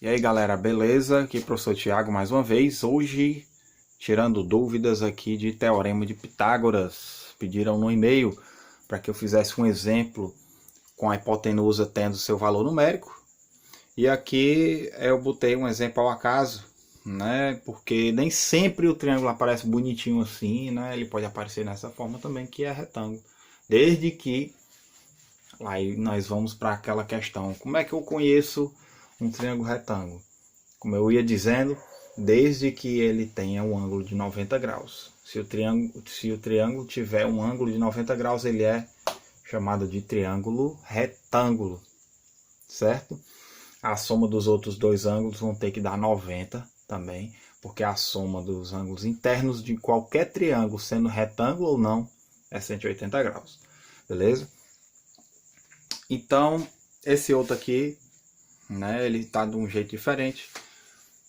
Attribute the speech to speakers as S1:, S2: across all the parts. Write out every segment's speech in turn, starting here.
S1: E aí galera, beleza? Aqui é o professor Thiago mais uma vez. Hoje, tirando dúvidas aqui de Teorema de Pitágoras. Pediram no e-mail para que eu fizesse um exemplo com a hipotenusa tendo seu valor numérico. E aqui eu botei um exemplo ao acaso, né? Porque nem sempre o triângulo aparece bonitinho assim, né? Ele pode aparecer nessa forma também, que é retângulo. Desde que aí nós vamos para aquela questão: como é que eu conheço um triângulo retângulo? Como eu ia dizendo, desde que ele tenha um ângulo de 90 graus. Se o triângulo tiver um ângulo de 90 graus, ele é chamado de triângulo retângulo, certo? A soma dos outros dois ângulos vão ter que dar 90 também, porque a soma dos ângulos internos de qualquer triângulo, sendo retângulo ou não, é 180 graus, beleza? Então, esse outro aqui, né, ele está de um jeito diferente,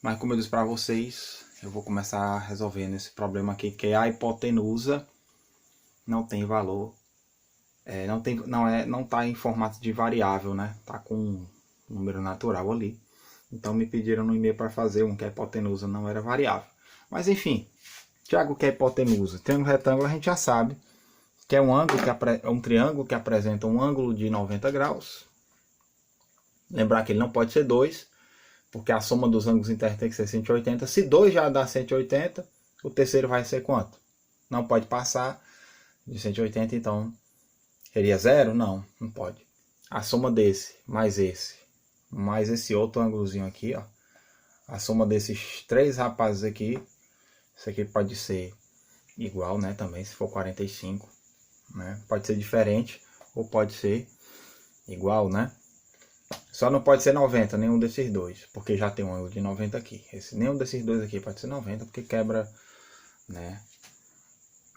S1: mas como eu disse para vocês, eu vou começar resolvendo esse problema aqui, que a hipotenusa não tem valor, não está em formato de variável, né? Tá com um número natural ali. Então me pediram no e-mail para fazer um que a hipotenusa não era variável. Mas enfim, Thiago, o que é hipotenusa? Triângulo retângulo a gente já sabe que é um triângulo que apresenta um ângulo de 90 graus. Lembrar que ele não pode ser 2, porque a soma dos ângulos internos tem que ser 180. Se 2 já dá 180, o terceiro vai ser quanto? Não pode passar de 180, então seria 0? Não pode. A soma desse, mais esse outro ângulozinho aqui, ó. A soma desses três rapazes aqui, isso aqui pode ser igual, né, também, se for 45, né? Pode ser diferente ou pode ser igual, né? Só não pode ser 90, nenhum desses dois, porque já tem um ângulo de 90 aqui. Nenhum desses dois aqui pode ser 90, porque quebra, né,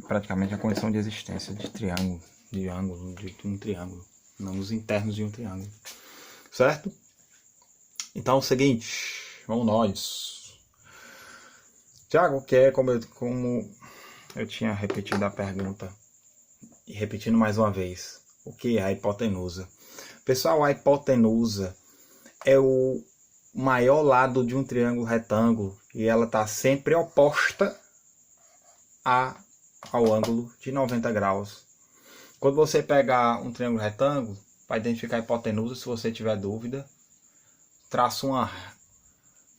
S1: praticamente a condição de existência de triângulo, de ângulo, de um triângulo, não nos internos de um triângulo, certo? Então é o seguinte, vamos nós. Tiago, que é como eu tinha repetido a pergunta, e repetindo mais uma vez, o que é a hipotenusa? Pessoal, a hipotenusa é o maior lado de um triângulo retângulo e ela está sempre oposta ao ângulo de 90 graus. Quando você pegar um triângulo retângulo, para identificar a hipotenusa, se você tiver dúvida,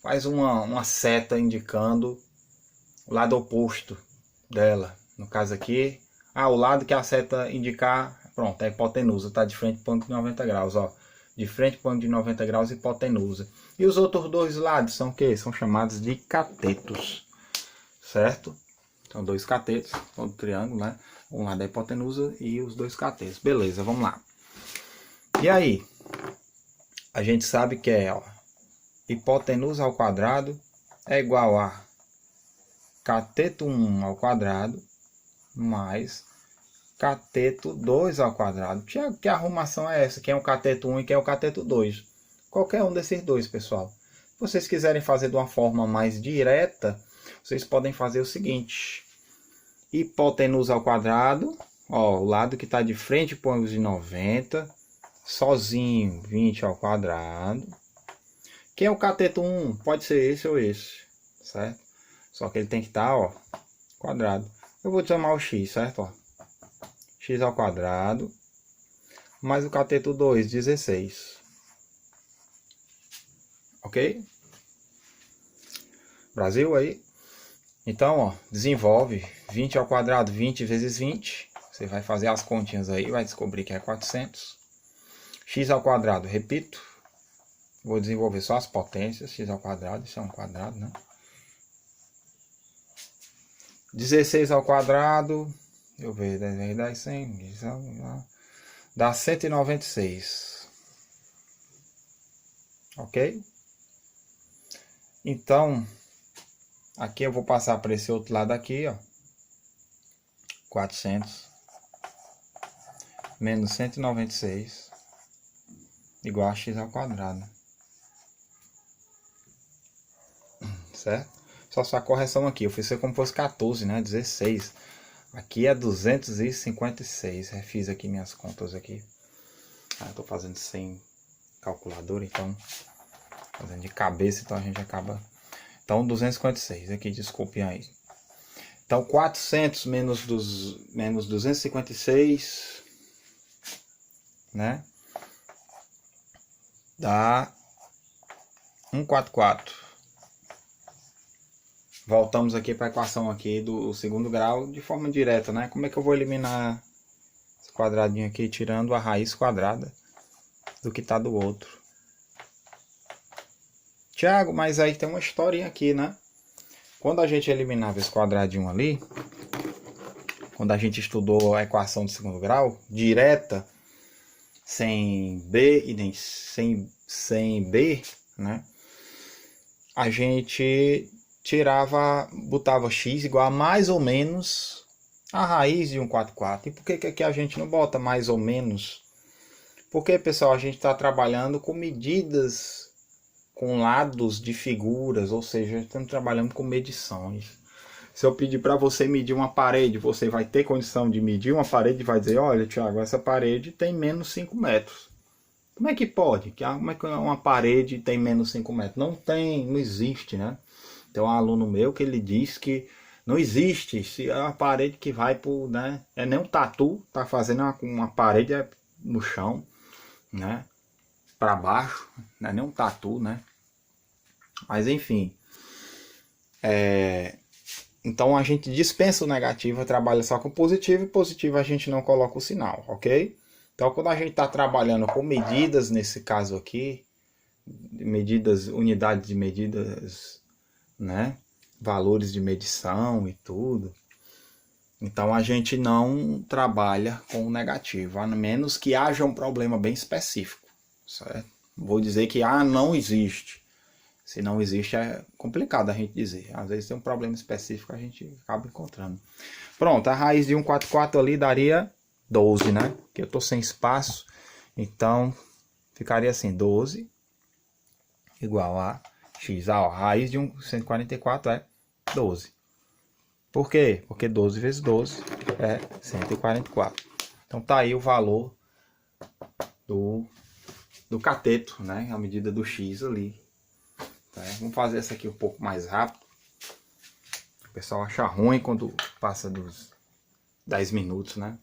S1: faz uma seta indicando o lado oposto dela. No caso aqui, o lado que a seta indicar, pronto, a hipotenusa está de frente para o ângulo de 90 graus, ó. De frente para o ângulo de 90 graus, hipotenusa. E os outros dois lados são o quê? São chamados de catetos, certo? São dois catetos, todo triângulo, né? Um lado é a hipotenusa e os dois catetos. Beleza, vamos lá. E aí? A gente sabe que hipotenusa ao quadrado é igual a cateto 1 ao quadrado mais cateto 2 ao quadrado. Tiago, que arrumação é essa? Quem é o cateto 1 e quem é o cateto 2? Qualquer um desses dois, pessoal. Se vocês quiserem fazer de uma forma mais direta, vocês podem fazer o seguinte: hipotenusa ao quadrado, ó, o lado que está de frente para o ângulo de 90, sozinho 20 ao quadrado. Quem é o cateto 1? Pode ser esse ou esse, certo? Só que ele tem que estar, ó, quadrado. Eu vou chamar o x, certo? Ó, x ao quadrado mais o cateto 2, 16. Ok? Brasil aí? Então, ó, desenvolve 20 ao quadrado, 20 vezes 20. Você vai fazer as continhas aí, vai descobrir que é 400. X ao quadrado, repito. Vou desenvolver só as potências. X ao quadrado, isso é um quadrado, né? 16 ao quadrado, eu vejo 10 vezes 10, 100, dá 196. Ok? Então, aqui eu vou passar para esse outro lado aqui, ó. 400 menos 196 igual a x ao quadrado. Certo? Só a correção aqui, eu fiz como fosse 14, né? 16. Aqui é 256. Refiz aqui minhas contas aqui. Estou fazendo sem calculadora, então fazendo de cabeça, então a gente acaba... Então 256 aqui, desculpem aí. Então 400 menos 256, né? Dá 144. Voltamos aqui para a equação aqui do segundo grau de forma direta, né? Como é que eu vou eliminar esse quadradinho aqui tirando a raiz quadrada do que está do outro? Tiago, mas aí tem uma historinha aqui, né? Quando a gente eliminava esse quadradinho ali, quando a gente estudou a equação de segundo grau, direta, sem B e nem sem B, né? A gente botava x igual a mais ou menos a raiz de 144. E por que aqui a gente não bota mais ou menos? Porque, pessoal, a gente está trabalhando com medidas, com lados de figuras, ou seja, estamos trabalhando com medições. Se eu pedir para você medir uma parede, você vai ter condição de medir uma parede e vai dizer, olha, Tiago, essa parede tem menos 5 metros. Como é que pode? Como é que uma parede tem menos 5 metros? Não tem, não existe, né? Tem um aluno meu que ele diz que não existe, se é uma parede que vai por, né? É nem um tatu, tá fazendo uma parede no chão, né? Para baixo, não é nem um tatu, né? Mas enfim, então a gente dispensa o negativo, trabalha só com o positivo, e positivo a gente não coloca o sinal, ok? Então quando a gente está trabalhando com medidas, nesse caso aqui, medidas, unidades de medidas, né? Valores de medição e tudo, então a gente não trabalha com o negativo, a menos que haja um problema bem específico, certo? Vou dizer que não existe. Se não existe é complicado a gente dizer. Às vezes tem um problema específico, a gente acaba encontrando. Pronto, a raiz de 144 ali daria 12, né? Porque eu estou sem espaço, então ficaria assim, 12 igual a x. A raiz de 144 é 12. Por quê? Porque 12 vezes 12 é 144. Então tá aí o valor do cateto, né? A medida do x ali. Tá? Vamos fazer essa aqui um pouco mais rápido. O pessoal acha ruim quando passa dos 10 minutos, né?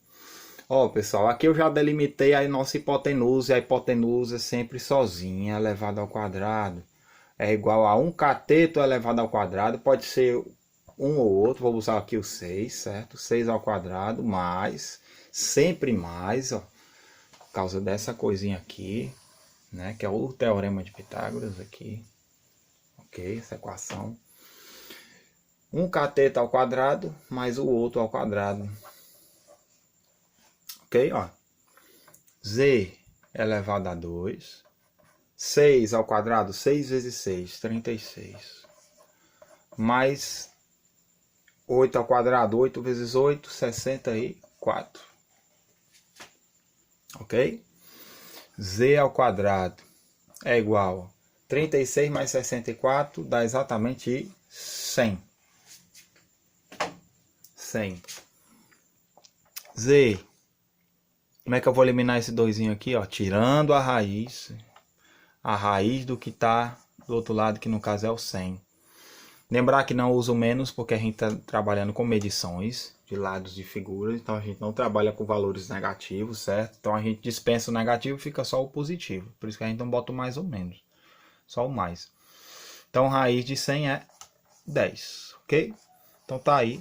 S1: Ó, pessoal, aqui eu já delimitei a nossa hipotenusa. A hipotenusa é sempre sozinha, elevada ao quadrado. É igual a 1 cateto elevado ao quadrado. Pode ser um ou outro. Vou usar aqui o 6, certo? 6 ao quadrado mais, sempre mais, ó. Por causa dessa coisinha aqui, né? Que é o teorema de Pitágoras aqui. Ok, essa equação. 1 cateto ao quadrado mais o outro ao quadrado. Ok, ó. Z elevado a 2. 6 ao quadrado, 6 vezes 6, 36. Mais 8 ao quadrado, 8 vezes 8, 64. Ok? Z ao quadrado é igual a 36 mais 64 dá exatamente 100. 100. Z. Como é que eu vou eliminar esse 2 aqui? Ó? Tirando a raiz do que está do outro lado, que no caso é o 100. Lembrar que não uso menos porque a gente está trabalhando com medições de lados de figuras. Então a gente não trabalha com valores negativos, certo? Então a gente dispensa o negativo e fica só o positivo. Por isso que a gente não bota o mais ou menos. Só o mais. Então raiz de 100 é 10, ok? Então tá aí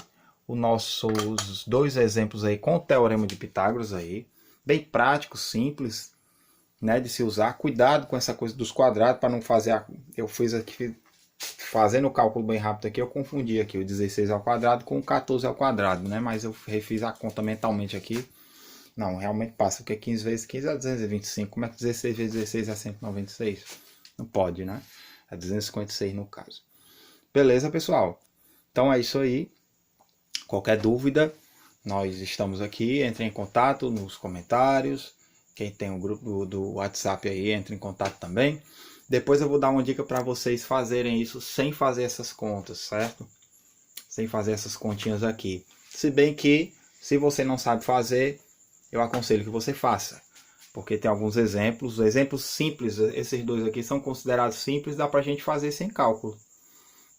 S1: os nossos 2 exemplos aí com o teorema de Pitágoras aí. Bem prático, simples, né, de se usar. Cuidado com essa coisa dos quadrados para não fazer... Eu fiz aqui, fazendo o cálculo bem rápido aqui, eu confundi aqui o 16 ao quadrado com o 14 ao quadrado, né? Mas eu refiz a conta mentalmente aqui. Não, realmente passa, porque 15 vezes 15 é 225. Como é que 16 vezes 16 é 196? Não pode, né? É 256 no caso. Beleza, pessoal? Então é isso aí. Qualquer dúvida, nós estamos aqui. Entre em contato nos comentários. Quem tem o grupo do WhatsApp aí, entre em contato também. Depois eu vou dar uma dica para vocês fazerem isso sem fazer essas contas, certo? Sem fazer essas continhas aqui. Se bem que, se você não sabe fazer, eu aconselho que você faça. porque tem alguns exemplos simples, esses dois aqui são considerados simples, dá pra gente fazer sem cálculo,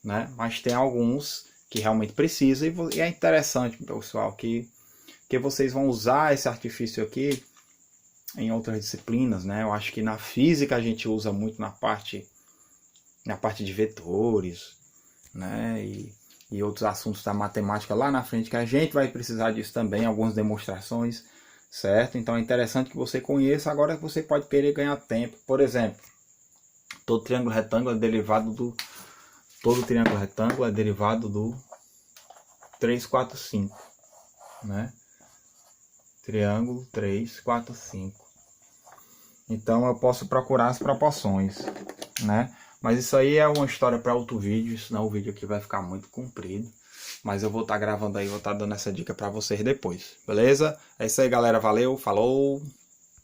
S1: né? Mas tem alguns que realmente precisa e é interessante, pessoal, que vocês vão usar esse artifício aqui em outras disciplinas, né? Eu acho que na física a gente usa muito na parte de vetores, né? E outros assuntos da matemática lá na frente, que a gente vai precisar disso também, algumas demonstrações, certo? Então é interessante que você conheça. Agora você pode querer ganhar tempo. Por exemplo, todo triângulo retângulo é derivado do 3, 4, 5, né? Triângulo 3, 4, 5. Então eu posso procurar as proporções, né? Mas isso aí é uma história para outro vídeo, senão o vídeo aqui vai ficar muito comprido. Mas eu vou estar gravando aí, vou estar dando essa dica para vocês depois, beleza? É isso aí, galera. Valeu, falou!